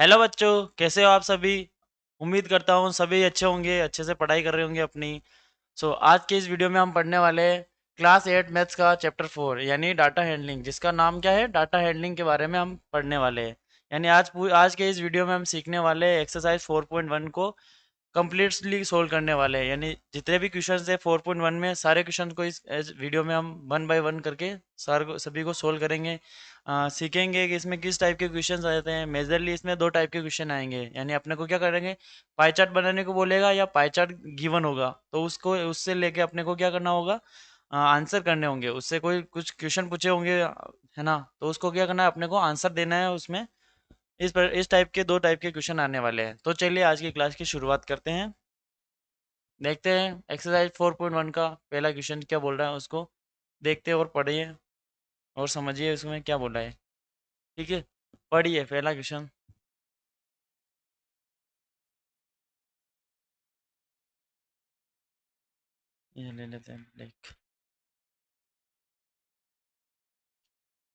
Hello बच्चों, कैसे हो आप सभी। उम्मीद करता हूँ सभी अच्छे होंगे, अच्छे से पढ़ाई कर रहे होंगे अपनी। आज के इस वीडियो में हम पढ़ने वाले हैं क्लास 8 मैथ्स का चैप्टर 4 यानी डाटा हैंडलिंग, जिसका नाम क्या है, डाटा हैंडलिंग के बारे में हम पढ़ने वाले हैं। यानी आज के इस वीडियो में हम सीखने वाले हैं एक्सरसाइज 4.1 को कंप्लीटली सोल्व करने वाले हैं। यानी जितने भी क्वेश्चन है 4.1 में, सारे क्वेश्चन को इस वीडियो में हम वन बाय वन करके सभी को सोल्व करेंगे। सीखेंगे कि इसमें किस टाइप के क्वेश्चन आते हैं। मेजरली इसमें दो टाइप के क्वेश्चन आएंगे। यानी अपने को क्या करेंगे, पाई चार्ट बनाने को बोलेगा या पाई चार्ट गिवन होगा, तो उसको उससे लेके अपने को क्या करना होगा, आंसर करने होंगे। उससे कोई कुछ क्वेश्चन पूछे होंगे, है ना, तो उसको क्या करना है, अपने को आंसर देना है उसमें। इस टाइप के दो टाइप के क्वेश्चन आने वाले हैं। तो चलिए आज की क्लास की शुरुआत करते हैं। देखते हैं एक्सरसाइज 4.1 का पहला क्वेश्चन क्या बोल रहा है, उसको देखते हैं और पढ़िए और समझिए उसमें क्या बोल रहा है। ठीक है, पढ़िए पहला क्वेश्चन। ये ले लेते हैं लाइक।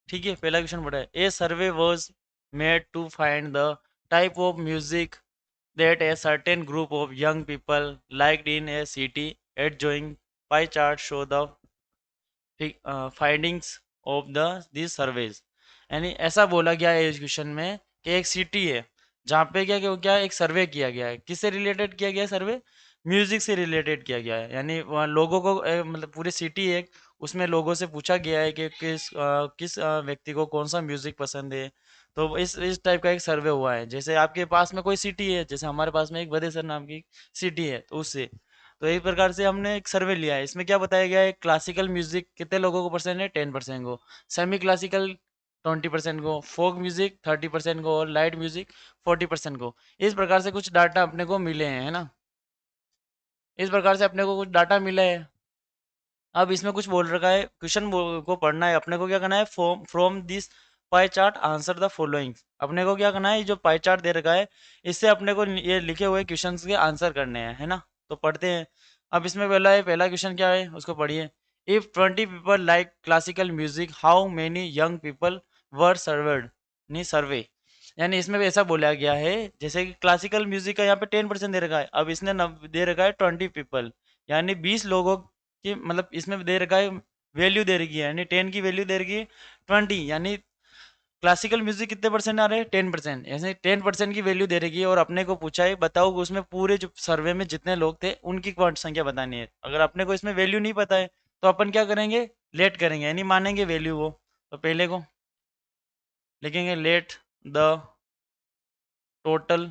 ठीक है, पहला क्वेश्चन पढ़ा है। A survey was made to find the type of music that a certain group of young people liked in a city. Adjoining pie chart show the findings of the this surveys. यानी ऐसा बोला गया है इस question में कि एक city है जहाँ पे क्या क्या क्या एक सर्वे किया गया है। किससे रिलेटेड किया गया है सर्वे, म्यूजिक से रिलेटेड किया गया है। यानी वहाँ लोगों को मतलब पूरी सिटी है, उसमें लोगों से पूछा गया है कि किस व्यक्ति को कौन सा म्यूजिक पसंद है। तो इस टाइप का एक सर्वे हुआ है। जैसे आपके पास में कोई सिटी है, जैसे हमारे पास में एक बदेसर नाम की सिटी है, तो उससे तो एक प्रकार से हमने एक सर्वे लिया है। इसमें क्या बताया गया है, क्लासिकल म्यूजिक कितने लोगों को पसंद है, 10% को, सेमी क्लासिकल 20% को, फोक म्यूजिक 30% को और लाइट म्यूजिक 40% को। इस प्रकार से कुछ डाटा अपने को मिले हैं, है ना। इस प्रकार से अपने को कुछ डाटा मिला है। अब इसमें कुछ बोल रखा है, क्वेश्चन को पढ़ना है अपने को। क्या करना है, from from this pie chart answer the following. अपने को क्या करना है, ये जो पाई चार्ट दे रखा है, इससे अपने को ये लिखे हुए क्वेश्चंस के आंसर करने हैं, है ना। तो पढ़ते हैं। अब इसमें पहला क्वेश्चन क्या है उसको पढ़िए। If 20 people like classical music, how many young people were surveyed नी सर्वे। यानी इसमें भी ऐसा बोला गया है, जैसे कि क्लासिकल म्यूजिक का यहाँ पे 10% दे रखा है, अब इसने दे रखा है 20 पीपल, यानी 20 लोगों कि मतलब इसमें दे रखा है, वैल्यू दे रखी है, यानी 10 की वैल्यू दे रखी है 20। यानी क्लासिकल म्यूजिक कितने परसेंट आ रहे हैं, 10%। ऐसे 10% की वैल्यू दे रखी है और अपने को पूछा है बताओ उसमें पूरे जो सर्वे में जितने लोग थे उनकी कौन संख्या बतानी है। अगर अपने को इसमें वैल्यू नहीं पता है तो अपन क्या करेंगे, लेट करेंगे, यानी मानेंगे वैल्यू वो। तो पहले को लिखेंगे, लेट द टोटल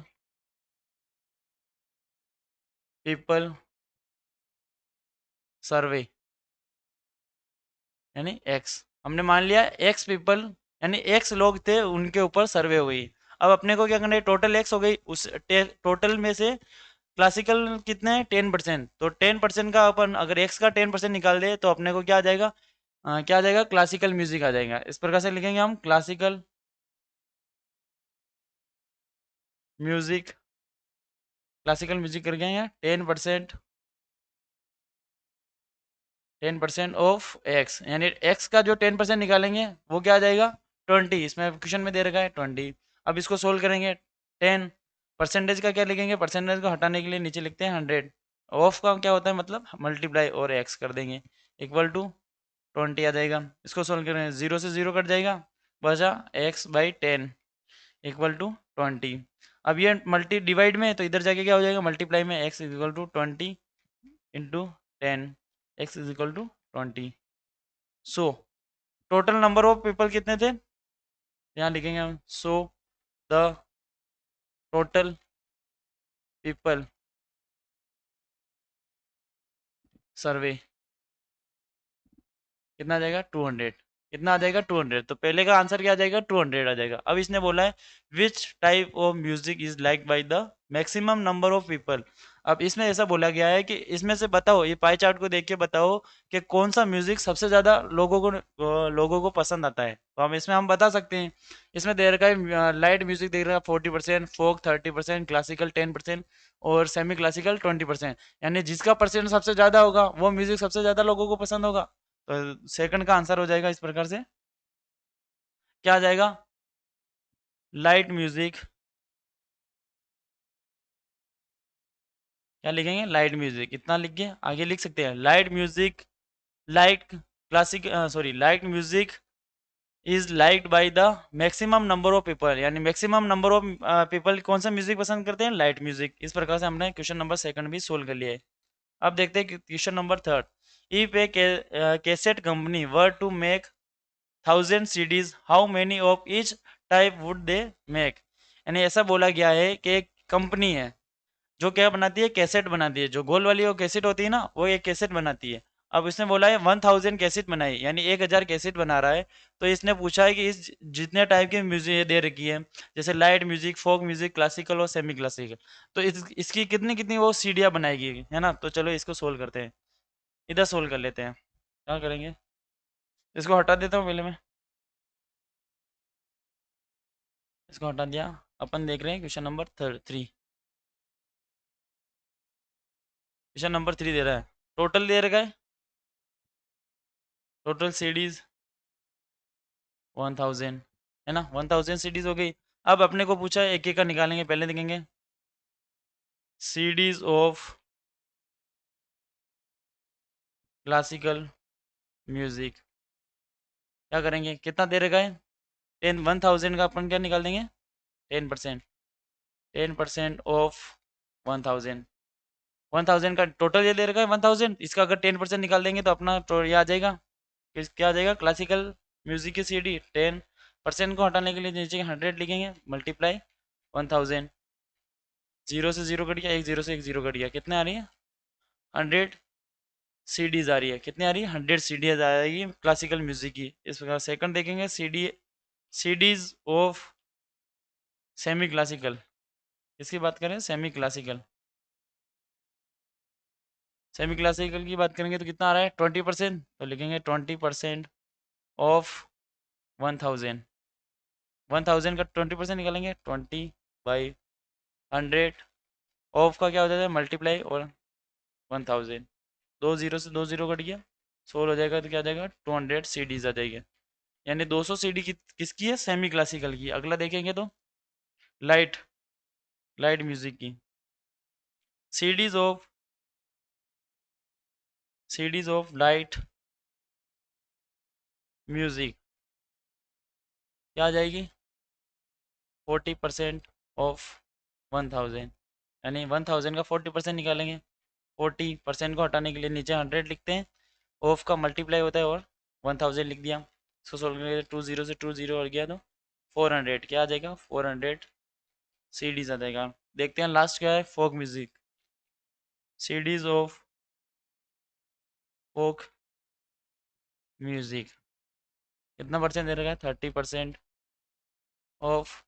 पीपल सर्वे, यानी एक्स। हमने मान लिया एक्स पीपल, यानी एक्स लोग थे उनके ऊपर सर्वे हुई। अब अपने को क्या करना है, टोटल एक्स हो गई, उस टोटल में से क्लासिकल कितने हैं, 10%। तो 10% का अपन अगर एक्स का 10% निकाल दे तो अपने को क्या आ जाएगा, क्या आ जाएगा, क्लासिकल म्यूजिक आ जाएगा। इस प्रकार से लिखेंगे हम, क्लासिकल म्यूजिक, क्लासिकल म्यूजिक कर गए हैं 10%, 10% ऑफ एक्स, यानी एक्स का जो 10% निकालेंगे वो क्या आ जाएगा, 20। इसमें क्वेश्चन में दे रखा है 20। अब इसको सोल्व करेंगे, 10 परसेंटेज का क्या लिखेंगे, परसेंटेज को हटाने के लिए नीचे लिखते हैं 100। ऑफ का क्या होता है, मतलब मल्टीप्लाई और एक्स कर देंगे, इक्वल टू 20 आ जाएगा। इसको सोल्व करेंगे, जीरो से जीरो कट जाएगा, बचा x/10 इक्वल टू 20। अब ये मल्टी डिवाइड में है, तो इधर जाके क्या हो जाएगा, मल्टीप्लाई में, x equal to 20 into 10, x is equal to 20। So total number of people कितने थे, यहाँ लिखेंगे हम, so the total people survey कितना आ जाएगा, 200। कितना आ जाएगा, 200। तो पहले का आंसर क्या आ जाएगा, 200 आ जाएगा। अब इसने बोला है which type of music is like by the maximum number of people. अब इसमें ऐसा बोला गया है कि इसमें से बताओ, ये पाई चार्ट को देख के बताओ कि कौन सा म्यूजिक सबसे ज्यादा लोगों को पसंद आता है। तो हम इसमें हम बता सकते हैं। इसमें दे रखा है लाइट म्यूजिक दे रखा है 40%, फोक 30%, क्लासिकल 10% और सेमी क्लासिकल 20%। यानी जिसका परसेंट सबसे ज्यादा होगा वो म्यूजिक सबसे ज्यादा लोगों को पसंद होगा। तो सेकंड का आंसर हो जाएगा इस प्रकार से, क्या आ जाएगा, लाइट म्यूजिक क्या लिखेंगे, लाइट म्यूजिक, इतना लिख के आगे लिख सकते हैं, light music, light classic, sorry, light music is liked by the maximum number of people, यानी मैक्सिमम नंबर ऑफ पीपल कौन सा म्यूजिक पसंद करते हैं, लाइट म्यूजिक। इस प्रकार से हमने क्वेश्चन नंबर सेकंड भी सोल्व कर लिया है। अब देखते हैं question number third. If a cassette company were to make 1000 CDs, how many of each type would they make. यानी ऐसा बोला गया है कि एक कंपनी है जो क्या बनाती है, कैसेट बनाती है, जो गोल वाली वो कैसेट होती है ना, वो एक कैसेट बनाती है। अब इसने बोला है 1000 कैसेट बनाई, यानी 1000 कैसेट बना रहा है। तो इसने पूछा है कि इस जितने टाइप की म्यूजिक दे रखी है, जैसे light music, folk music, classical और सेमी क्लासिकल, तो इसकी कितनी कितनी वो सीडियाँ बनाएगी, है ना। तो चलो इसको सोल्व करते हैं, इधर सोल्व कर लेते हैं। क्या करेंगे, इसको हटा देता हूँ पहले मैं, इसको हटा दिया। अपन देख रहे हैं question number three. Question number three दे रहा है, टोटल दे रखा है, टोटल सीडीज 1000, है ना, 1000 सीडीज हो गई। अब अपने को पूछा है एक एक का निकालेंगे, पहले देखेंगे सीडीज ऑफ क्लासिकल म्यूजिक। क्या करेंगे, कितना दे रखा है, 1000 का अपन क्या निकाल देंगे, 10%, 10% ऑफ 1000, 1000 का टोटल ये दे रखा है 1000, इसका अगर 10% निकाल देंगे तो अपना ये आ जाएगा, क्या आ जाएगा, क्लासिकल म्यूजिक की सीडी। 10% को हटाने के लिए नीचे 100 लिखेंगे, मल्टीप्लाई 1000, जीरो से जीरो कट गया, एक जीरो से एक जीरो कट गया, कितने आ रही है, 100 सीडीज आ रही है। कितनी आ रही है, 100 सीडीज आ जाएगी क्लासिकल म्यूजिक की। इस प्रकार सेकंड देखेंगे, सीडीज ऑफ सेमी क्लासिकल, इसकी बात करें सेमी क्लासिकल, सेमी क्लासिकल की बात करेंगे तो कितना आ रहा है, 20%, तो लिखेंगे 20% ऑफ 1000, 1000 का 20% निकालेंगे, 20/100, ऑफ का क्या हो जाता है, मल्टीप्लाई और 1000, दो जीरो से दो जीरो कट गया, सोल्व हो जाएगा तो क्या आ जाएगा, 200 सीडीज आ जाएगी। यानी 200 सीडी किसकी है, सेमी क्लासिकल की। अगला देखेंगे तो लाइट, लाइट म्यूजिक की CDs of, CDs of light music क्या आ जाएगी, 40% ऑफ 1000, यानी 1000 का 40% निकालेंगे, 40% को हटाने के लिए नीचे 100 लिखते हैं, ऑफ का मल्टीप्लाई होता है और 1000 लिख दिया। इसको सोल्व करके 2 जीरो से 2 जीरो और गया तो 400, क्या आ जाएगा, 400 सीडीज आ जाएगा। देखते हैं लास्ट क्या है, folk music, CDs of folk music, कितना परसेंट दे रखा है, 30% ऑफ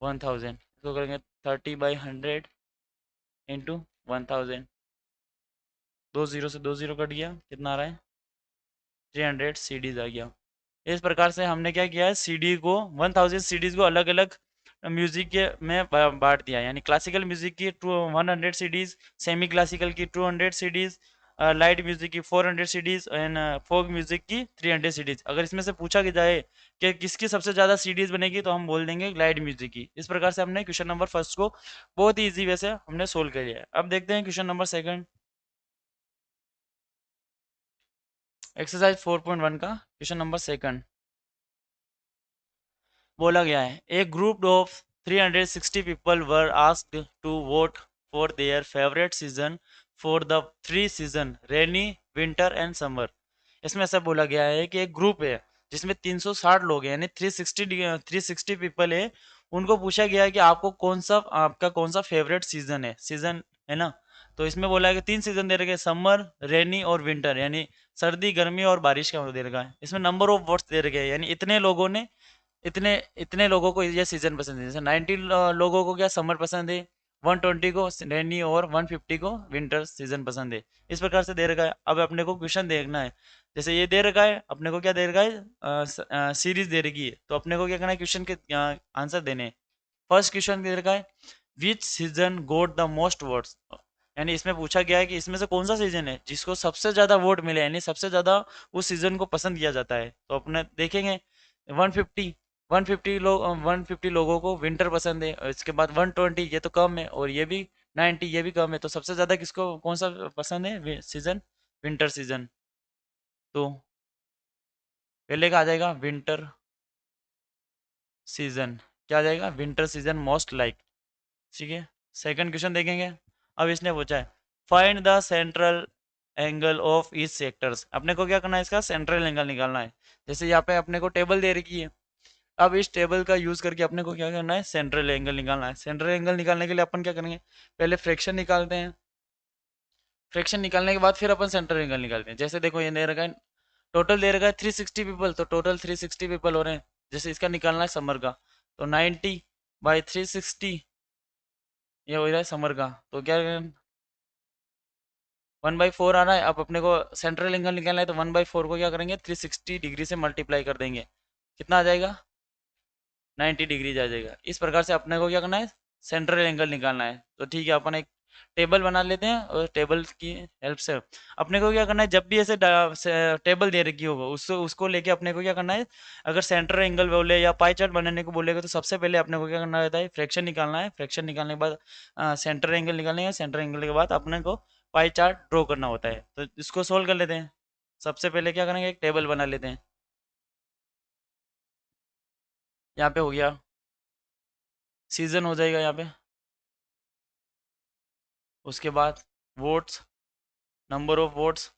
1000, इसको करेंगे 30/100 इंटू 1000, दो जीरो से दो जीरो कट गया, कितना आ रहा है, 300 सीडीज आ गया। इस प्रकार से हमने क्या किया है, सीडी को 1000 सीडीज को अलग अलग म्यूजिक के में बांट दिया, यानी क्लासिकल म्यूजिक की 100 सीडीज, सेमी क्लासिकल की 200 सीडीज, लाइट म्यूजिक की 400 सीडीज एंड फोक म्यूजिक की 300 सीडीज। अगर इसमें से पूछा जाए कि किसकी सबसे ज़्यादा सीडीज बनेगी तो हम बोल देंगे लाइट म्यूजिक की। इस प्रकार से हमने क्वेश्चन नंबर फर्स्ट को बहुत ही ईजी वे से हमने सोल्व कर लिया है। अब देखते हैं क्वेश्चन नंबर सेकंड, एक्सरसाइज 4.1 का क्वेश्चन नंबर सेकंड। बोला गया है, a group of 360 people were asked to vote for their favourite season for the 3 season, rainy, winter and summer. इसमें ऐसा बोला गया है कि एक ग्रुप है जिसमें 360 लोग हैं, यानी 360 पीपल है। उनको पूछा गया है कि आपको कौन सा, आपका कौन सा फेवरेट सीजन है, सीजन, है ना। तो इसमें बोला है कि 3 सीजन दे रखे, समर, रेनी और विंटर, यानी सर्दी, गर्मी और बारिश का दे रखा है। इसमें नंबर ऑफ वोट्स दे रखे हैं, यानी इतने लोगों ने, इतने इतने लोगों को ये सीजन पसंद है। जैसे 90 लोगों को क्या समर पसंद है, 120 को रेनी और 150 को विंटर सीजन पसंद है। इस प्रकार से दे रखा है। अब अपने को क्वेश्चन देखना है, जैसे ये दे रखा है, अपने को क्या दे रखा है, सीरीज दे रखी है, तो अपने को क्या करना है, क्वेश्चन के आंसर देने हैं। फर्स्ट क्वेश्चन दे रखा है, विच season goat the most votes, यानी इसमें पूछा गया है कि इसमें से कौन सा सीजन है जिसको सबसे ज्यादा वोट मिले, यानी सबसे ज्यादा उस सीजन को पसंद किया जाता है। तो अपने देखेंगे 150, 150 लोगों को विंटर पसंद है, और इसके बाद 120, ये तो कम है, और ये भी 90, ये भी कम है। तो सबसे ज़्यादा किसको कौन सा पसंद है सीजन? Winter season. तो पहले का आ जाएगा विंटर सीजन। क्या आ जाएगा? Winter season most like. ठीक है। सेकंड क्वेश्चन देखेंगे। अब इसने पूछा है find the central angle of each sectors. अपने को क्या करना है? इसका सेंट्रल एंगल निकालना है। जैसे यहाँ पे अपने को टेबल दे रखी है, अब इस टेबल का यूज करके अपने को क्या करना है? सेंट्रल एंगल निकालना है। सेंट्रल एंगल निकालने के लिए अपन क्या करेंगे? पहले फ्रैक्शन निकालते हैं। फ्रैक्शन निकालने के बाद फिर अपन सेंट्रल एंगल निकालते हैं। जैसे देखो ये दे रखा है, टोटल दे रखा है 360 पीपल, तो टोटल 360 पीपल हो रहे हैं। जैसे इसका निकालना है समर का, तो 90/360 ये हो रहा है समर का। तो क्या 1/4 आ रहा है। अब अपने को सेंट्रल एंगल निकालना है, तो 1/4 को क्या करेंगे? 360 डिग्री से मल्टीप्लाई कर देंगे। कितना आ जाएगा? 90 डिग्री आ जाएगा। इस प्रकार से अपने को क्या करना है? सेंट्रल एंगल निकालना है। तो ठीक है, अपन एक टेबल बना लेते हैं और टेबल की हेल्प से अपने को क्या करना है? जब भी ऐसे टेबल दे रखी होगा उसको उसको लेके अपने को क्या करना है? अगर सेंट्रल एंगल बोले या पाई चार्ट बनाने को बोलेगा, तो सबसे पहले अपने को क्या करना रहता है? फ्रैक्शन निकालना है। फ्रैक्शन निकालने के बाद सेंट्रल एंगल निकालने है। सेंट्रल एंगल के बाद अपने को पाई चार्ट ड्रॉ करना होता है। तो इसको सोल्व कर लेते हैं। सबसे पहले क्या करेंगे? एक टेबल बना लेते हैं। यहाँ पे हो गया सीजन, हो जाएगा यहाँ पे। उसके बाद वोट्स, नंबर ऑफ वोट्स,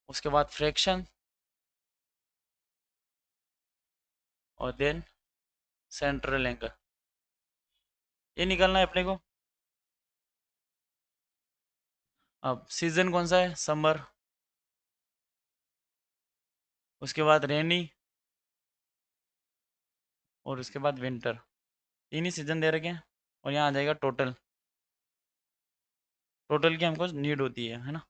उसके बाद फ्रैक्शन, और देन सेंट्रल एंगल। ये निकालना है अपने को। अब सीजन कौन सा है? समर। उसके बाद रेनी, और उसके बाद विंटर। तीन ही सीजन दे रखे हैं। और यहाँ आ जाएगा टोटल। टोटल की हमको नीड होती है ना।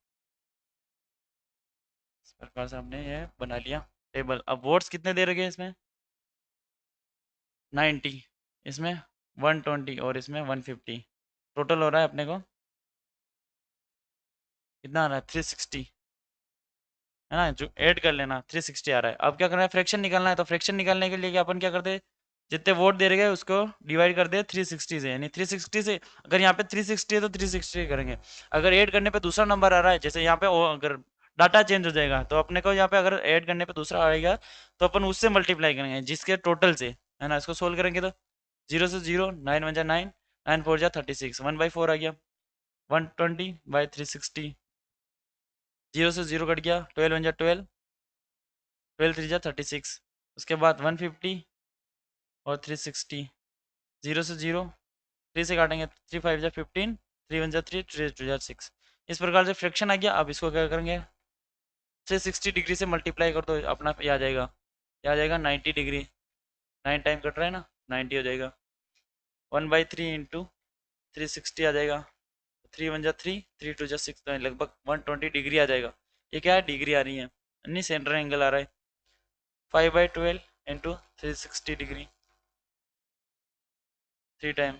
इस प्रकार से हमने ये बना लिया टेबल। अब वोट्स कितने दे रखे हैं इसमें? 90, इसमें 120, और इसमें 150। टोटल हो रहा है अपने को कितना आ रहा है? 360, है ना। जो ऐड कर लेना, 360 आ रहा है। अब क्या करना है? फ्रैक्शन निकालना है। तो फ्रैक्शन निकालने के लिए क्या अपन क्या करते हैं? जितने वोट दे रहे हैं उसको डिवाइड कर दे 360 से, यानी 360 से अगर यहाँ पे 360 है तो 360 करेंगे। अगर ऐड करने पे दूसरा नंबर आ रहा है, जैसे यहाँ पे अगर डाटा चेंज हो जाएगा, तो अपने को यहाँ पे अगर ऐड करने पे दूसरा आएगा, तो अपन उससे मल्टीप्लाई करेंगे जिसके टोटल से, है ना। इसको सोल्व करेंगे तो 0 से 0, 9 1 जा 9, 9 4 जा 36, 1/4 आ गया। 120/360, 0 से 0 कट गया, 12 1 जा 12, 12 3 जा 36। उसके बाद 150 और 360, 0 से 0, 3 से काटेंगे, 3 5 जा 15, 3 1 जा 3, 3 2 जा 6। इस प्रकार से फ्रैक्शन आ गया। अब इसको क्या करेंगे? 360 डिग्री से मल्टीप्लाई कर दो, अपना ये आ जाएगा। क्या आ जाएगा? 90 डिग्री। 9 टाइम कट रहा है ना, 90 हो जाएगा। 1/3 इंटू 360 आ जाएगा। 3 1 जा 3, 3 2 जा 6, तो लगभग 120 डिग्री आ जाएगा। ये क्या है? डिग्री आ रही है, नहीं सेंटर एंगल आ रहा है। 5/12 इंटू 360 डिग्री, 3 टाइम,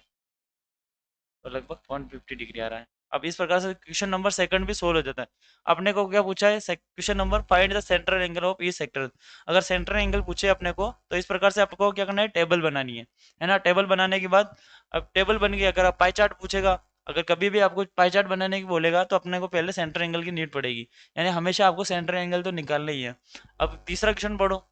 तो लगभग 150 डिग्री आ रहा है। अब इस प्रकार से क्वेश्चन नंबर सेकंड भी सोल्व हो जाता है। अपने को क्या पूछा है? Question number find the central angle of each sector. अगर सेंट्रल एंगल पूछे अपने को, तो इस प्रकार से आपको क्या करना है? टेबल बनानी है ना। टेबल बनाने के बाद, अब टेबल बन गई, अगर आप पाई चार्ट पूछेगा, अगर कभी भी आपको पाई चार्ट बनाने की बोलेगा, तो अपने को पहले सेंटर एंगल की नीड पड़ेगी, यानी हमेशा आपको सेंटर एंगल तो निकालना ही है। अब तीसरा क्वेश्चन पढ़ो।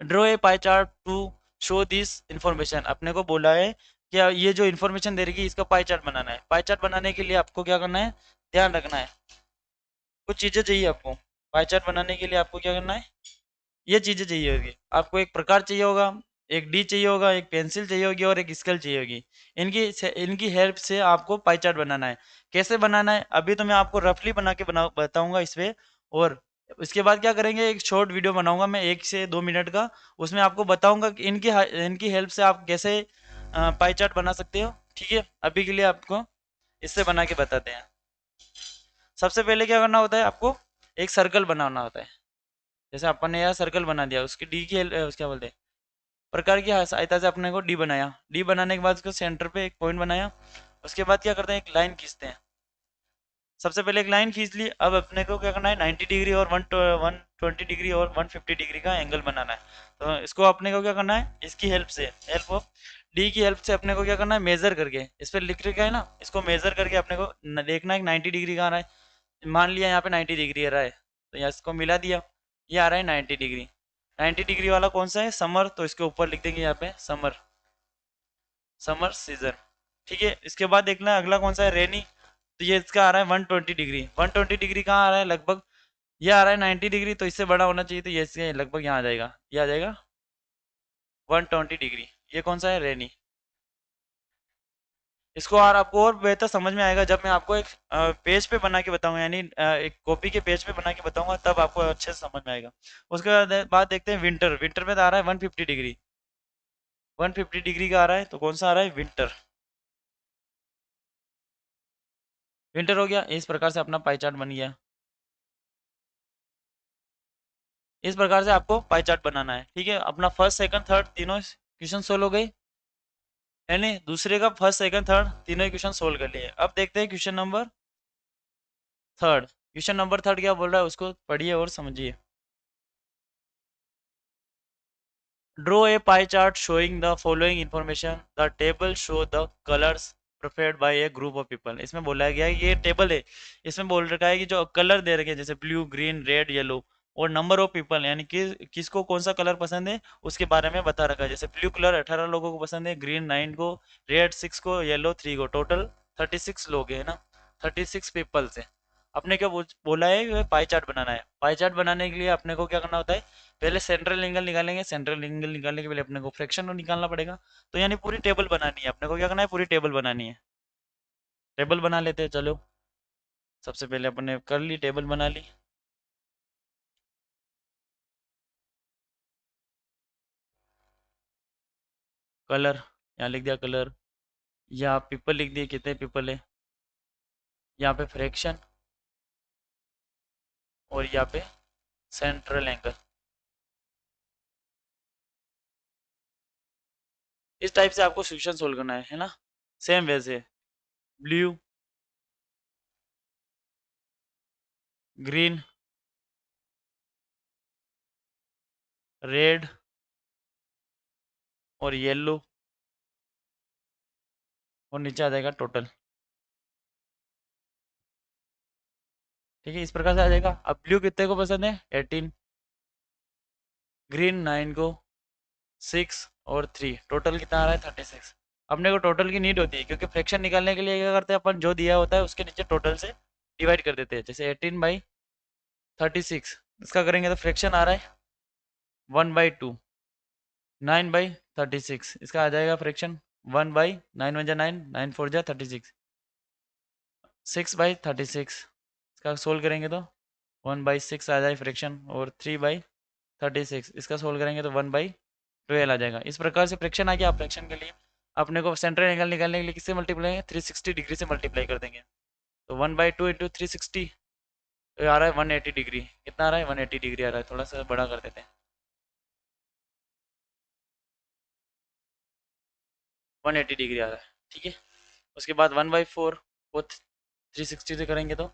Draw a pie chart to show this information. अपने को बोला है कि ये जो इन्फॉर्मेशन दे रही है इसका पाई चार्ट बनाना है। पाई चार्ट बनाने के लिए आपको क्या करना है? ध्यान रखना है, कुछ चीजें चाहिए आपको। पाई चार्ट बनाने के लिए आपको क्या करना है? ये चीजें चाहिए होगी आपको। एक प्रकार चाहिए होगा, एक डी चाहिए होगा, एक पेंसिल चाहिए होगी, और एक स्केल चाहिए होगी। इनकी हेल्प से आपको पाई चार्ट बनाना है। कैसे बनाना है अभी तो मैं आपको रफली बना के बताऊंगा इस पे। और इसके बाद क्या करेंगे? एक शॉर्ट वीडियो बनाऊंगा मैं 1 से 2 मिनट का। उसमें आपको बताऊंगा कि इनकी हेल्प से आप कैसे पाई चार्ट बना सकते हो। ठीक है, अभी के लिए आपको इससे बना के बताते हैं। सबसे पहले क्या करना होता है? आपको एक सर्कल बनाना होता है। जैसे अपन ने यार सर्कल बना दिया, उसकी डी की क्या बोलते हैं, प्रकार की सहायता से अपने को डी बनाया। डी बनाने के बाद उसको सेंटर पे एक पॉइंट बनाया। उसके बाद क्या करते हैं? एक लाइन खींचते हैं। सबसे पहले एक लाइन खींच ली। अब अपने को क्या करना है? 90 डिग्री और 120 डिग्री और 150 डिग्री का एंगल बनाना है। तो इसको अपने को क्या करना है? इसकी हेल्प से, हेल्प ऑफ डी की हेल्प से अपने को क्या करना है, मेजर करके, इस पर लिख रखा है ना, इसको मेजर करके अपने को देखना है कि 90 डिग्री कहाँ रहा है। मान लिया यहाँ पे 90 डिग्री आ रहा है, तो यहाँ इसको मिला दिया, ये आ रहा है 90 डिग्री। 90 डिग्री वाला कौन सा है, समर, तो इसके ऊपर लिख देंगे यहाँ पे समर, समर सीजन। ठीक है, इसके बाद देखना है अगला कौन सा है, रेनी। तो ये इसका आ रहा है 120 डिग्री। 120 डिग्री कहाँ आ रहा है, लगभग ये आ रहा है 90 डिग्री, तो इससे बड़ा होना चाहिए, तो ये इसके लगभग यहाँ आ जाएगा, ये आ जाएगा 120 डिग्री। ये कौन सा है, रेनी। इसको और आपको और बेहतर समझ में आएगा जब मैं आपको एक पेज पे बना के बताऊंगा, यानी एक कॉपी के पेज पे बना के बताऊंगा, तब आपको अच्छे से समझ में आएगा। उसके बाद देखते हैं विंटर। विंटर में तो आ रहा है 150 डिग्री। 150 डिग्री का आ रहा है, तो कौन सा आ रहा है, विंटर। विंटर हो गया। इस प्रकार से अपना पाई चार्ट बन गया। इस प्रकार से आपको पाई चार्ट बनाना है। ठीक है, अपना फर्स्ट सेकंड थर्ड तीनों क्वेश्चन सोल्व हो गए, यानी दूसरे का फर्स्ट सेकंड थर्ड तीनों ही क्वेश्चन सोल्व कर लिए। अब देखते हैं question number third. Question number third क्या बोल रहा है, उसको पढ़िए और समझिए। Draw a pie chart showing the following information. The table show the colors preferred by a group of people. इसमें बोला गया है ये टेबल है, इसमें बोल रखा है कि जो कलर दे रखे हैं जैसे ब्लू ग्रीन रेड येलो, और नंबर ऑफ पीपल यानी कि किसको कौन सा कलर पसंद है उसके बारे में बता रखा है। जैसे ब्लू कलर 18 लोगों को पसंद है, ग्रीन 9 को, रेड 6 को, येलो 3 को, टोटल 36 लोग हैं ना, 36 पीपल्स है। अपने क्या बोला है, पाई चार्ट बनाना है। पाई चार्ट बनाने के लिए अपने को क्या करना होता है, पहले सेंट्रल एंगल निकालेंगे। सेंट्रल एंगल निकालने के पहले अपने को फ्रैक्शन निकालना पड़ेगा। तो यानी पूरी टेबल बनानी है अपने को, क्या करना है, पूरी टेबल बनानी है। टेबल बना लेते हैं चलो। सबसे पहले अपने कर ली, टेबल बना ली। कलर यहाँ लिख दिया कलर, यहाँ पीपल लिख दिए कितने पीपल है, यहाँ पे फ्रैक्शन, और यहाँ पे सेंट्रल एंगल। इस टाइप से आपको सॉल्यूशन सोल्व करना है ना। सेम वैसे ब्लू ग्रीन रेड और येलो, और नीचे आ जाएगा टोटल। ठीक है, इस प्रकार से आ जाएगा। अब ब्लू कितने को पसंद है, 18, ग्रीन 9 को, 6 और 3, टोटल कितना आ रहा है, 36। अपने को टोटल की नीड होती है, क्योंकि फ्रैक्शन निकालने के लिए क्या करते हैं अपन, जो दिया होता है उसके नीचे टोटल से डिवाइड कर देते हैं। जैसे 18/36, इसका करेंगे तो फ्रैक्शन आ रहा है 1/2। 9/36 इसका आ जाएगा फ्रैक्शन 1/9 1 9, 9 4 36, 6/36 इसका सोल्व करेंगे तो 1/6 आ जाए फ्रैक्शन, और 3/36 इसका सोल्व करेंगे तो 1/12 आ जाएगा। इस प्रकार से फ्रैक्शन आ गया। आप फ्रैक्शन के लिए अपने को सेंट्रल एंगल निकालने के लिए किससे मल्टीप्लाई, 360 डिग्री से मल्टीप्लाई कर देंगे। तो 1/2 इंटू 360 तो आ रहा है 180 डिग्री। कितना आ रहा है, 180 डिग्री आ रहा है। थोड़ा सा बड़ा कर देते हैं, 180 डिग्री आ रहा है। ठीक है, उसके बाद 1/4 को 360 से करेंगे तो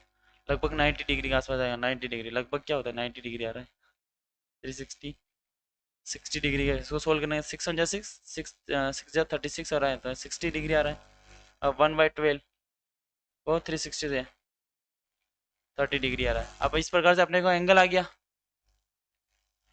लगभग 90 डिग्री के आसपास आएगा। 90 डिग्री लगभग क्या होता है, 90 डिग्री आ रहा है। 360 60 डिग्री का इसको सोल्व करना है। 6 सिक्स 36 आ रहा है, तो 60 डिग्री आ रहा है। अब 1/12 को 360 से 30 डिग्री आ रहा है। अब इस प्रकार से अपने को एंगल आ गया।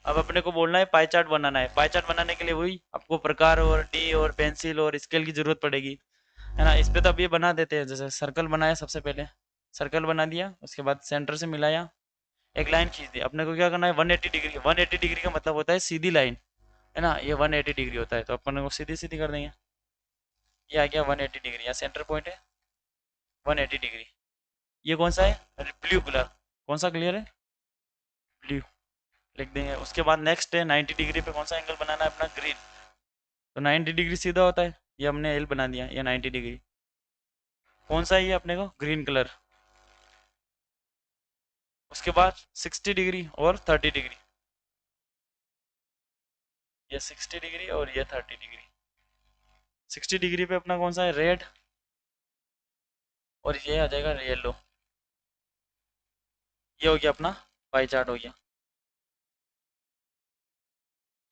अब अपने को बोलना है पाई चार्ट बनाना है। पाई चार्ट बनाने के लिए वही आपको प्रकार और डी और पेंसिल और स्केल की जरूरत पड़ेगी, है ना। इस पे तो अब ये बना देते हैं। जैसे सर्कल बनाया, सबसे पहले सर्कल बना दिया, उसके बाद सेंटर से मिलाया, एक लाइन खींच दी। अपने को क्या करना है, 180 डिग्री। 180 डिग्री का मतलब होता है सीधी लाइन, है ना। ये 180 डिग्री होता है, तो अपन को सीधी सीधी कर देंगे। ये आ गया 180 डिग्री, यहाँ सेंटर पॉइंट है 180 डिग्री। ये कौन सा है, ब्लू कलर। कौन सा क्लियर है, ब्लू लिख देंगे। उसके बाद नेक्स्ट है 90 डिग्री पे कौन सा एंगल बनाना है अपना, ग्रीन। तो 90 डिग्री सीधा होता है, ये हमने एल बना दिया। ये 90 डिग्री कौन सा है, ये अपने को ग्रीन कलर। उसके बाद 60 डिग्री और 30 डिग्री, ये 60 डिग्री और ये 30 डिग्री। 60 डिग्री पे अपना कौन सा है, रेड, और ये आ जाएगा येलो। ये हो गया अपना पाई चार्ट हो गया।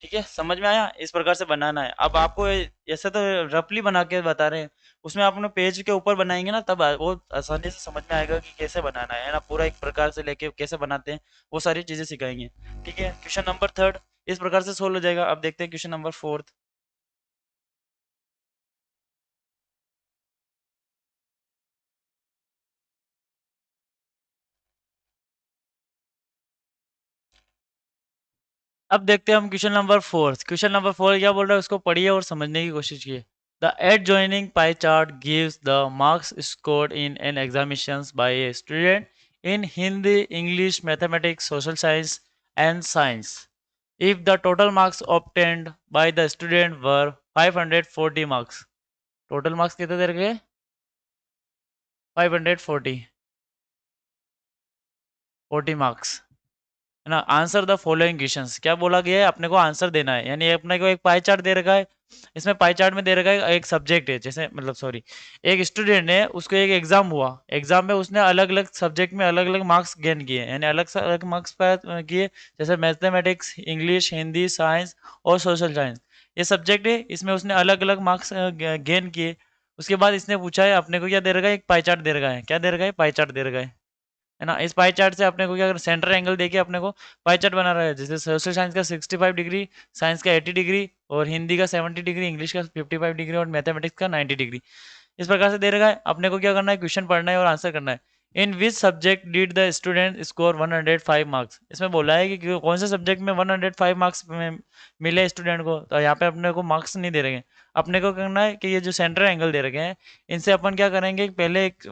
ठीक है, समझ में आया? इस प्रकार से बनाना है। अब आपको ऐसे तो रफली बना के बता रहे हैं, उसमें आप अपने पेज के ऊपर बनाएंगे ना, तब वो आसानी से समझ में आएगा कि कैसे बनाना है ना, पूरा एक प्रकार से लेके कैसे बनाते हैं, वो सारी चीजें सिखाएंगे। ठीक है, क्वेश्चन नंबर थर्ड इस प्रकार से सोल्व हो जाएगा। अब देखते हैं क्वेश्चन नंबर फोर्थ। अब देखते हैं हम question number fourth. Question number four क्या बोल रहा है, उसको पढ़िए और समझने की कोशिश कीजिए। The adjoining pie chart gives the marks scored in an examinations by a student in Hindi, English, mathematics, social science, and science. If the total marks obtained by the student were 540 marks. Total marks कितने दे रखे? 540 40 marks, है ना। Answer the following questions, क्या बोला गया है, अपने को आंसर देना है। यानी अपने को एक पाई चार्ट दे रखा है, इसमें पाई चार्ट में दे रखा है एक सब्जेक्ट है, जैसे मतलब सॉरी, एक स्टूडेंट है, उसको एक एग्जाम हुआ, एग्जाम में उसने अलग अलग सब्जेक्ट में अलग अलग मार्क्स गेन किए, यानी अलग अलग मार्क्स किए, जैसे मैथमेटिक्स, इंग्लिश, हिंदी, साइंस और सोशल साइंस। ये सब्जेक्ट है, इसमें उसने अलग अलग मार्क्स गेन किए। उसके बाद इसने पूछा है अपने को, क्या दे रखा है, एक पाई चार्ट दे रखा है। क्या दे रखा है? पाई चार्ट दे रखा है ना। इस पाई चार्ट से अपने को क्या करना, सेंटर एंगल देके अपने को पाई चार्ट बना रहा है। जैसे सोशल साइंस का 65 डिग्री, साइंस का 80 डिग्री, और हिंदी का 70 डिग्री, इंग्लिश का 55 डिग्री, और मैथमेटिक्स का 90 डिग्री। इस प्रकार से दे रखा है, अपने को क्या करना है, क्वेश्चन पढ़ना है और आंसर करना है। In which subject did the student score 105 marks. इसमें बोला है कि कौन से सब्जेक्ट में 105 मार्क्स मिले स्टूडेंट को, तो यहाँ पे अपने को मार्क्स नहीं दे रहे हैं। अपने को करना है कि ये जो सेंटर एंगल दे रखे हैं, इनसे अपन क्या करेंगे, पहले एक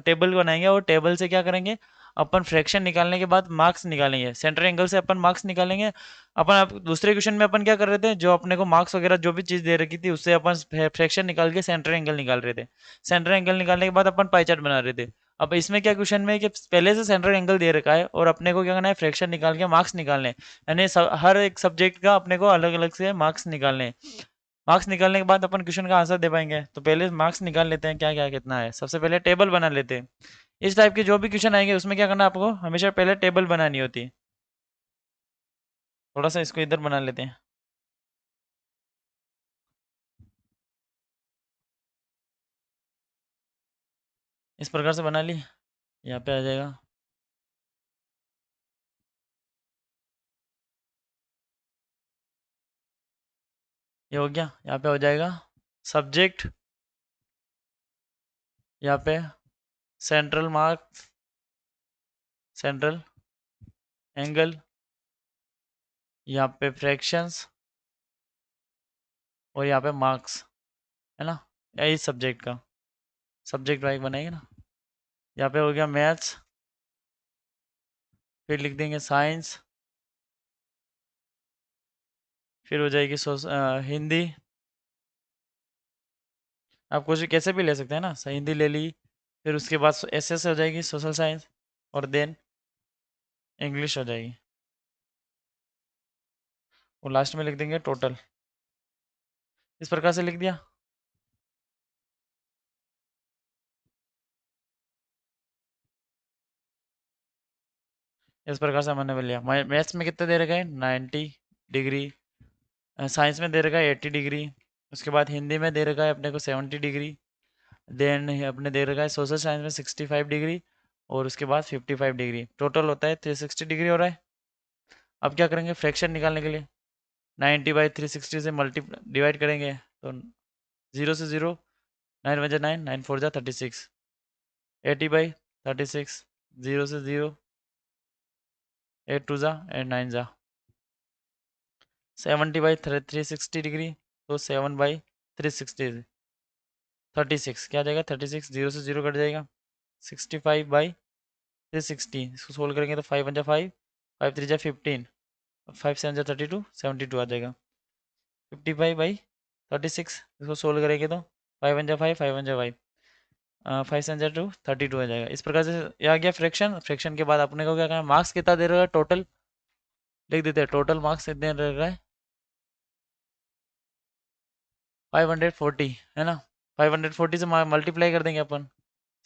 टेबल बनाएंगे, और टेबल से क्या करेंगे, अपन फ्रैक्शन निकालने के बाद मार्क्स निकालेंगे। सेंटर एंगल से अपन मार्क्स निकालेंगे। अपन दूसरे क्वेश्चन में अपन क्या कर रहे थे, जो अपने को मार्क्स वगैरह जो भी चीज़ दे रखी थी, उससे अपन फ्रैक्शन निकाल के सेंटर एंगल निकाल रहे थे। सेंटर एंगल निकालने के बाद अपन पाई चार्ट बना रहे थे। अब इसमें क्या क्वेश्चन में है कि पहले से सेंटर एंगल दे रखा है, और अपने को क्या करना है, फ्रैक्शन निकाल के मार्क्स निकालने हैं। यानी हर एक सब्जेक्ट का अपने को अलग अलग से मार्क्स निकालने हैं। मार्क्स निकालने के बाद अपन क्वेश्चन का आंसर दे पाएंगे। तो पहले मार्क्स निकाल लेते हैं, क्या क्या कितना है। सबसे पहले टेबल बना लेते हैं। इस टाइप के जो भी क्वेश्चन आएंगे, उसमें क्या करना है, आपको हमेशा पहले टेबल बनानी होती है। थोड़ा सा इसको इधर बना लेते हैं। इस प्रकार से बना ली, यहाँ पे आ जाएगा। ये हो गया, यहाँ पे हो जाएगा सब्जेक्ट, यहाँ पे सेंट्रल मार्क्स, सेंट्रल एंगल, यहाँ पे फ्रैक्शंस, और यहाँ पे मार्क्स, है ना। यही सब्जेक्ट का सब्जेक्ट वाइज बनाएंगे ना। यहाँ पे हो गया मैथ्स, फिर लिख देंगे साइंस, फिर हो जाएगी हिंदी। आप कुछ कैसे भी ले सकते हैं ना, सही हिंदी ले ली। फिर उसके बाद ऐसे से हो जाएगी सोशल साइंस, और देन इंग्लिश हो जाएगी, और लास्ट में लिख देंगे टोटल। इस प्रकार से लिख दिया। इस प्रकार से हमने ले लिया। मैथ्स में कितने दे रखा है, 90 डिग्री। साइंस में दे रखा है 80 डिग्री। उसके बाद हिंदी में दे रखा है अपने को 70 डिग्री। देन अपने दे रखा है सोशल साइंस में 65 डिग्री, और उसके बाद 55 डिग्री। टोटल होता है 360 डिग्री हो रहा है। अब क्या करेंगे, फ्रैक्शन निकालने के लिए 90/360 से मल्टी डिवाइड करेंगे, तो 0 से 0, 9 × 9, 9 × 4 = 36, 80/36, 0 से 0, 8 × 2 = 9 × 70/360 डिग्री, तो 7/360, 36 क्या आ जाएगा, 36, 0 से 0 कट जाएगा। 65/360, इसको सोल्व करेंगे तो 5 × 5, 5 × 3 = 15, 5 × 7 = 32, 72 आ जाएगा। 55/36, इसको सोल्व करेंगे तो 5 × 5, 5 × 5, 5 × 7 = 32 आ जाएगा। इस प्रकार से ये आ गया फ्रैक्शन। फ्रैक्शन के बाद अपने को क्या करना है, मार्क्स कितना दे रहा है, टोटल लिख देते हैं। टोटल मार्क्स कितने दे रहा है, 540, है ना। 540 से मल्टीप्लाई कर देंगे अपन।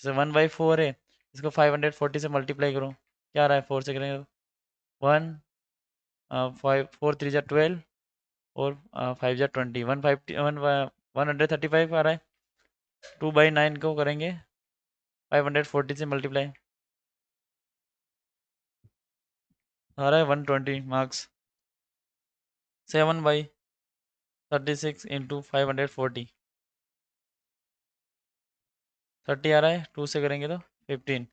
जैसे 1/4 है, इसको 540 से मल्टीप्लाई करो, क्या आ रहा है, 4 से करेंगे तो 1 फाइव 4 3 × 12 और 5 × 20 135 आ रहा है। 2/9 को करेंगे 540 से मल्टीप्लाई, आ रहा है 120 मार्क्स। 7/36 × 540 30 आ रहा है। 2 से करेंगे तो 15,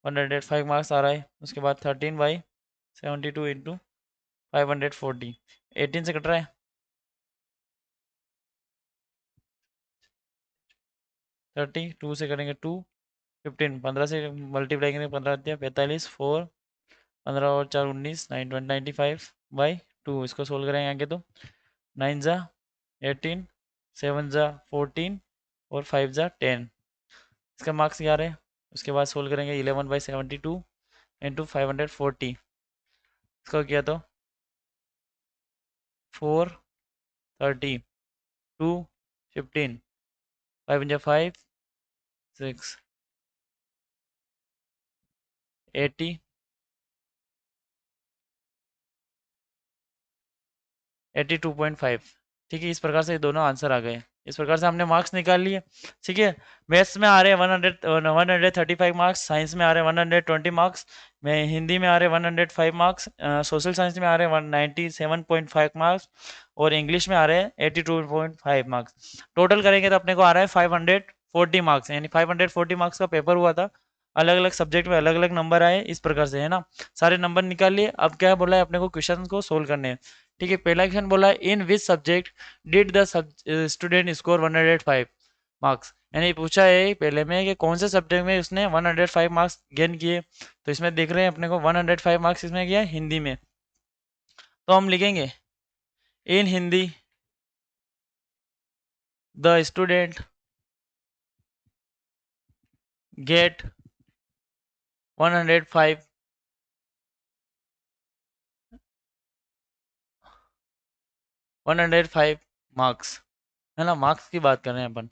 105 मार्क्स आ रहा है। उसके बाद 13/72 × 540 18 से कट रहा है। 2 से करेंगे 2, 15 15 से मल्टीप्लाई करेंगे 15 दिया 45, 4 15 और 4 19 9 20 95/2 इसको सोल्व करेंगे आगे तो 9 ज़ा 18, 7 ज़ा 14 और 5 ज़ा 10, इसका मार्क्स 11 है। उसके बाद सोल्व करेंगे 11/72 × 540, इसको किया तो 4 30 2 15 5 × 5 6 80 82.5। ठीक है, इस प्रकार से ये दोनों आंसर आ गए। इस प्रकार से हमने मार्क्स निकाल लिए। ठीक है, मैथ्स में आ रहे हैं 135 मार्क्स, साइंस में आ रहे हैं 120 मार्क्स, में हिंदी में आ रहे हैं 105 मार्क्स, सोशल साइंस में आ रहे हैं 197.5 मार्क्स और इंग्लिश में आ रहे हैं 82.5 मार्क्स। टोटल करेंगे तो अपने को आ रहा है 540 मार्क्स, यानी 540 मार्क्स का पेपर हुआ था। अलग अलग सब्जेक्ट में अलग अलग नंबर आए, इस प्रकार से है ना। सारे नंबर निकाल लिए। अब क्या बोला है अपने को, क्वेश्चन को सोल्व करने हैं। ठीक है, पहला क्वेश्चन बोला है in which subject did the student score 105 marks, यानी पूछा है पहले में कि कौन से सब्जेक्ट में उसने 105 मार्क्स गेन किए। तो इसमें देख रहे हैं अपने को 105 मार्क्स इसमें किया हिंदी में, तो हम लिखेंगे in Hindi the student get 105 marks, है ना, मार्क्स की बात कर रहे हैं अपन।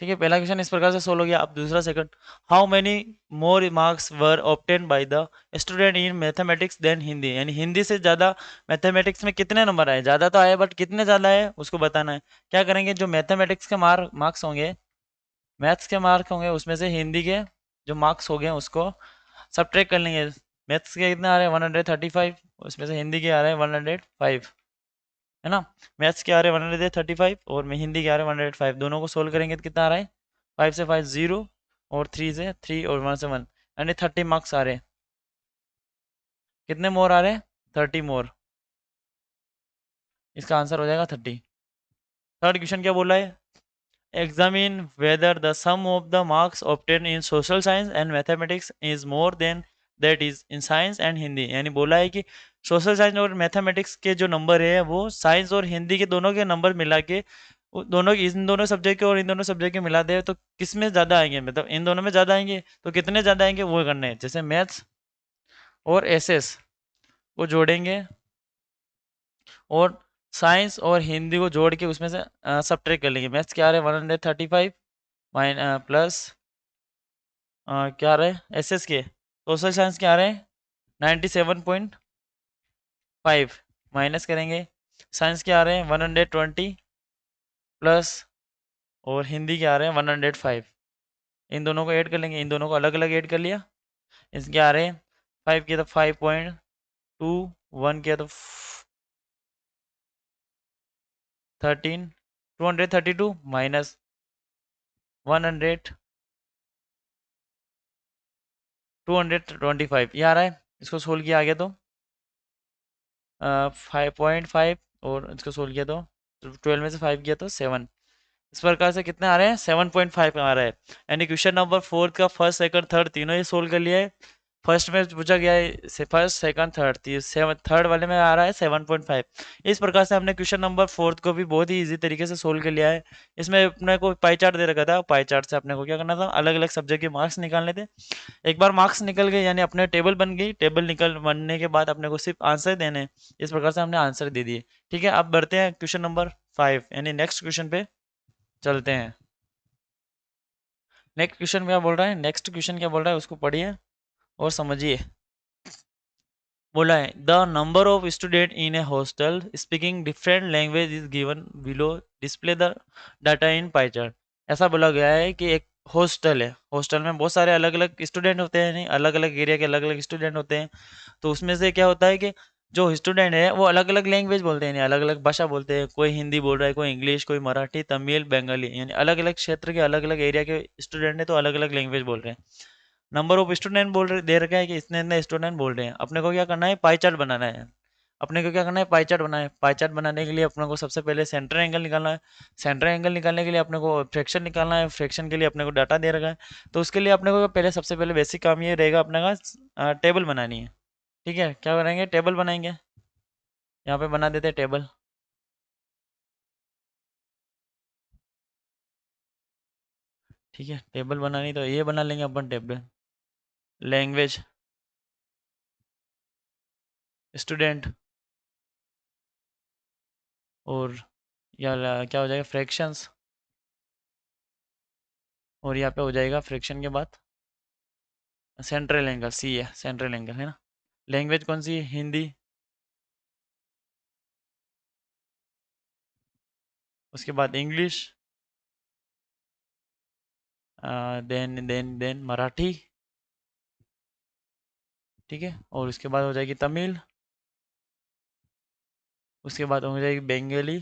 ठीक है, पहला क्वेश्चन इस प्रकार से सोल्व हो गया। अब दूसरा second, how many more marks were obtain by the student in mathematics than Hindi, यानी हिंदी से ज़्यादा मैथमेटिक्स में कितने नंबर आए, ज़्यादा तो आए बट कितने ज़्यादा आए उसको बताना है। क्या करेंगे, जो मैथमेटिक्स के मार्क्स होंगे, मैथ्स के मार्क होंगे, उसमें से हिंदी के जो मार्क्स हो गए उसको सब्ट्रैक्ट कर लेंगे। मैथ्स के कितने आ रहे हैं 135, उसमें से हिंदी के आ रहे हैं 105, है ना। मैथ्स के आ रहे हैं 135 और मैं हिंदी के आ रहे हैं 105, दोनों को सोल्व करेंगे तो कितना आ रहा है 5 से 5 0 और 3 से 3 और 1 से 1, यानी 30 मार्क्स आ रहे हैं। कितने मोर आ रहे हैं 30 मोर, इसका आंसर हो जाएगा 30। थर्ड क्वेश्चन क्या बोला है, examine whether the sum of the marks obtain in social science and mathematics is more than that is in science and Hindi, यानी बोला है कि सोशल साइंस और मैथमेटिक्स के जो नंबर है वो साइंस और हिंदी के दोनों के नंबर मिला के दोनों इन दोनों सब्जेक्ट के और इन दोनों सब्जेक्ट के मिला दे तो किस में ज़्यादा आएंगे, मतलब इन दोनों में ज़्यादा आएंगे तो कितने ज़्यादा आएंगे वो करने हैं। जैसे मैथ्स और एसएस को जोड़ेंगे और साइंस और हिंदी को जोड़ के उसमें से सब्ट्रैक्ट कर लेंगे। मैथ्स क्या आ रहा है 135 प्लस क्या आ रहा है एसएस के, सोशल साइंस क्या आ रहे हैं 97.5 माइनस करेंगे, साइंस के आ रहे हैं 120 प्लस और हिंदी के आ रहे हैं 105, इन दोनों को ऐड कर लेंगे, इन दोनों को अलग अलग ऐड कर लिया। इसके आ रहे हैं 5 किया तो 5.2, 1 किया तो 13, 232 माइनस 100 225 ये आ रहा है। इसको सोल्व किया आगे तो 5.5 और इसको सोल्व किया तो 12 में से 5 किया तो 7, इस प्रकार से कितने आ रहे हैं 7.5 आ रहा है। यानी क्वेश्चन नंबर 4 का फर्स्ट सेकंड थर्ड तीनों ही सोल्व कर लिया है। फर्स्ट में पूछा गया है फर्स्ट सेकंड थर्ड, थर्ड वाले में आ रहा है 7.5। इस प्रकार से हमने क्वेश्चन नंबर 4 को भी बहुत ही इजी तरीके से सोल्व कर लिया है। इसमें अपने को पाई चार्ट दे रखा था, पाई चार्ट से अपने को क्या करना था, अलग अलग सब्जेक्ट के मार्क्स निकालने थे। एक बार मार्क्स निकल गए यानी अपने टेबल बन गई, टेबल निकल बनने के बाद अपने को सिर्फ आंसर देने हैं। इस प्रकार से हमने आंसर दे दिए। ठीक है, अब बढ़ते हैं क्वेश्चन नंबर 5 यानी नेक्स्ट क्वेश्चन पे चलते हैं। नेक्स्ट क्वेश्चन क्या बोल रहा है, नेक्स्ट क्वेश्चन क्या बोल रहा है उसको पढ़िए और समझिए। बोला है the number of student in A hostel speaking different language is given below, display the data in pie chart. ऐसा बोला गया है कि एक हॉस्टल है, हॉस्टल में बहुत सारे अलग अलग स्टूडेंट होते हैं, नहीं अलग अलग एरिया के अलग अलग स्टूडेंट होते हैं। तो उसमें से क्या होता है कि जो स्टूडेंट है वो अलग अलग लैंग्वेज बोलते हैं, यानी अलग अलग भाषा बोलते हैं। कोई हिंदी बोल रहा है, कोई इंग्लिश, कोई मराठी, तमिल, बंगाली, यानी अलग अलग क्षेत्र के अलग अलग एरिया के स्टूडेंट है, तो अलग अलग लैंग्वेज बोल रहे हैं। नंबर ऑफ स्टूडेंट बोल रहे दे रखा है कि इतने इतने स्टूडेंट बोल रहे हैं। अपने को क्या करना है, पाई चार्ट बनाना है। अपने को क्या करना है, पाई चार्ट बनाना है। पाई चार्ट बनाने के लिए अपने को सबसे पहले सेंटर एंगल निकालना है। सेंटर एंगल निकालने के लिए अपने को फ्रैक्शन निकालना है। फ्रैक्शन के लिए अपने को डाटा दे रखा है। तो उसके लिए अपने को पहले सबसे पहले बेसिक काम ये रहेगा अपने का, टेबल बनानी है। ठीक है, क्या करेंगे, टेबल बनाएंगे। यहाँ पे बना देते हैं टेबल। ठीक है, टेबल बनानी तो ये बना लेंगे अपन टेबल। लैंग्वेज, स्टूडेंट, और या क्या हो जाएगा, फ्रैक्शंस। और यहाँ पे हो जाएगा फ्रैक्शन के बाद सेंट्रल एंगल, सी है सेंट्रल एंगल, है ना। लैंग्वेज कौन सी है, हिंदी। उसके बाद इंग्लिश, देन मराठी। ठीक है, और उसके बाद हो जाएगी तमिल। उसके बाद हो जाएगी बंगाली।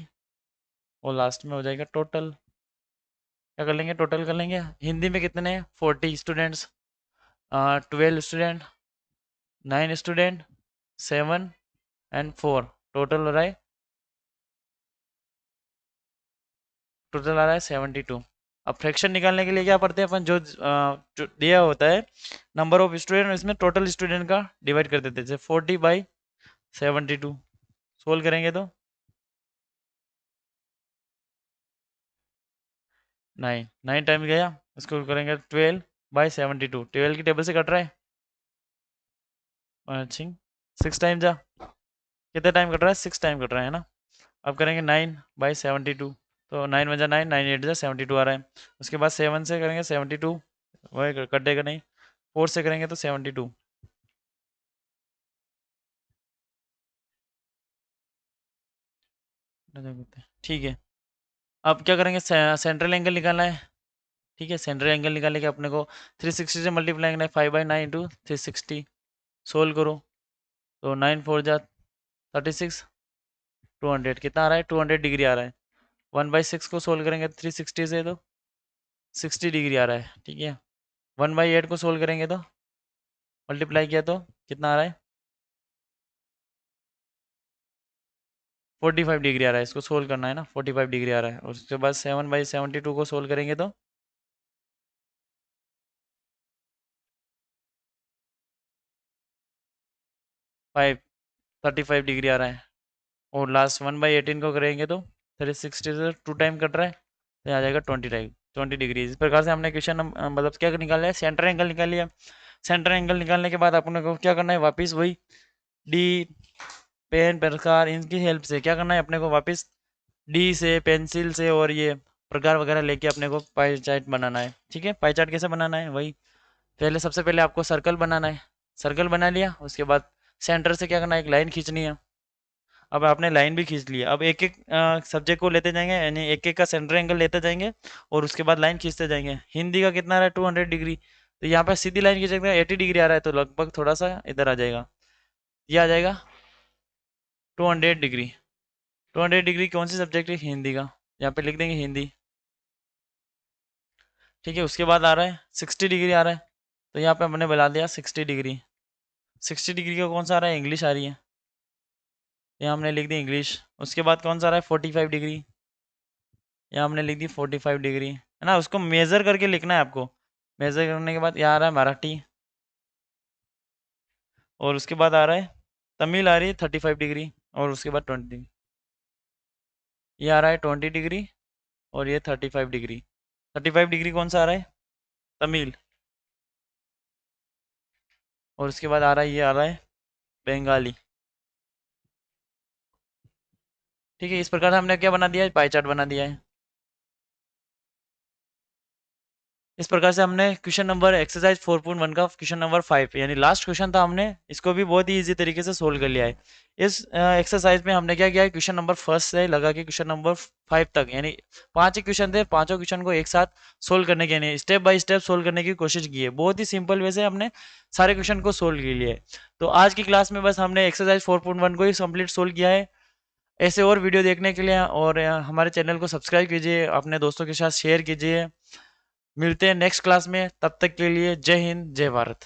और लास्ट में हो जाएगा टोटल। क्या कर लेंगे, टोटल कर लेंगे। हिंदी में कितने हैं, 40 स्टूडेंट्स, 12 स्टूडेंट, 9 स्टूडेंट, 7 और 4, टोटल हो रहा है, टोटल आ रहा है 72। अब फ्रैक्शन निकालने के लिए क्या पढ़ते हैं अपन, जो दिया होता है नंबर ऑफ स्टूडेंट, इसमें टोटल स्टूडेंट का डिवाइड कर देते हैं, जैसे 40/72। सोल्व करेंगे तो 9 गया। इसको करेंगे 12/72, 12 की टेबल से कट रहा है, अच्छा 6 टाइम जा, कितने टाइम कट रहा है, 6 टाइम कट रहा है ना। अब करेंगे 9/72, तो 9 × 9, 9 × 8 = 72 आ रहा है। उसके बाद 7 से करेंगे 72, वही कटेगा नहीं। 4 से करेंगे तो 72। ठीक है, अब क्या करेंगे, सेंट्रल एंगल निकालना है। ठीक है, सेंट्रल एंगल निकालने के अपने को 360 से मल्टीप्लाई करना है, 5/9 × 360। सोल्व करो तो 9 4 जा 36, 200 कितना आ रहा है, 200 डिग्री आ रहा है। 1/6 को सोल्व करेंगे 360 से तो 60 डिग्री आ रहा है। ठीक है, 1/8 को सोल्व करेंगे तो मल्टीप्लाई किया तो कितना आ रहा है, 45 डिग्री आ रहा है। इसको सोल्व करना है ना, 45 डिग्री आ रहा है। और उसके बाद 7/72 को सोल्व करेंगे तो 35 डिग्री आ रहा है। और लास्ट 1/18 को करेंगे तो 360 से 2 टाइम कट रहा है, तो यहाँ आ जाएगा 20 टाइम, 20 डिग्री। इस प्रकार से हमने क्वेश्चन मतलब क्या निकाला है, सेंटर एंगल निकाल लिया। सेंटर एंगल निकालने के बाद अपने को क्या करना है, वापस वही डी, पेन, प्रकार, इनकी हेल्प से क्या करना है अपने को, वापस डी से, पेंसिल से और ये प्रकार वगैरह लेके अपने को पाई चार्ट बनाना है। ठीक है, पाई चार्ट कैसे बनाना है, वही पहले सबसे पहले आपको सर्कल बनाना है। सर्कल बना लिया, उसके बाद सेंटर से क्या करना है, एक लाइन खींचनी है। अब आपने लाइन भी खींच लिया, अब एक एक सब्जेक्ट को लेते जाएंगे, यानी एक एक का सेंटर एंगल लेते जाएंगे और उसके बाद लाइन खींचते जाएंगे। हिंदी का कितना आ रहा है, 200 डिग्री, तो यहाँ पर सीधी लाइन खींचेंगे 80 डिग्री आ रहा है, तो लगभग थोड़ा सा इधर आ जाएगा, ये आ जाएगा 200 डिग्री। 200 डिग्री कौन सी सब्जेक्ट है, हिंदी का, यहाँ पे लिख देंगे हिंदी। ठीक है, उसके बाद आ रहा है 60 डिग्री आ रहा है, तो यहाँ पे हमने बना दिया 60 डिग्री। 60 डिग्री का कौन सा आ रहा है, इंग्लिश आ रही है, यहाँ हमने लिख दी इंग्लिश। उसके बाद कौन सा आ रहा है, 45 डिग्री, यहाँ हमने लिख दी 45 डिग्री, है ना। उसको मेज़र करके लिखना है आपको। मेज़र करने के बाद यहाँ आ रहा है मराठी, और उसके बाद आ रहा है तमिल आ रही है 35 डिग्री, और उसके बाद 20 डिग्री। ये आ रहा है 20 डिग्री, और ये 35 डिग्री। 35 डिग्री कौन सा आ रहा है, तमिल। और उसके बाद आ रहा है, ये आ रहा है बंगाली। ठीक है, इस प्रकार से हमने क्या बना दिया है, पाई चार्ट बना दिया है। इस प्रकार से हमने क्वेश्चन नंबर एक्सरसाइज 4.1 का क्वेश्चन नंबर 5 यानी लास्ट क्वेश्चन था, हमने इसको भी बहुत ही इजी तरीके से सोल्व कर लिया है। इस एक्सरसाइज में हमने क्या किया है, क्वेश्चन नंबर फर्स्ट से लगा के क्वेश्चन नंबर 5 तक यानी 5 ही क्वेश्चन थे, पांचों क्वेश्चन को एक साथ सोल्व करने के यानी स्टेप बाय स्टेप सोल्व करने की कोशिश की है। बहुत ही सिंपल वे से हमने सारे क्वेश्चन को सोल्व कर लिए। तो आज की क्लास में बस हमने एक्सरसाइज 4.1 को ही कंप्लीट सोल्व किया है। ऐसे और वीडियो देखने के लिए और हमारे चैनल को सब्सक्राइब कीजिए, अपने दोस्तों के साथ शेयर कीजिए। मिलते हैं नेक्स्ट क्लास में, तब तक के लिए जय हिंद जय भारत।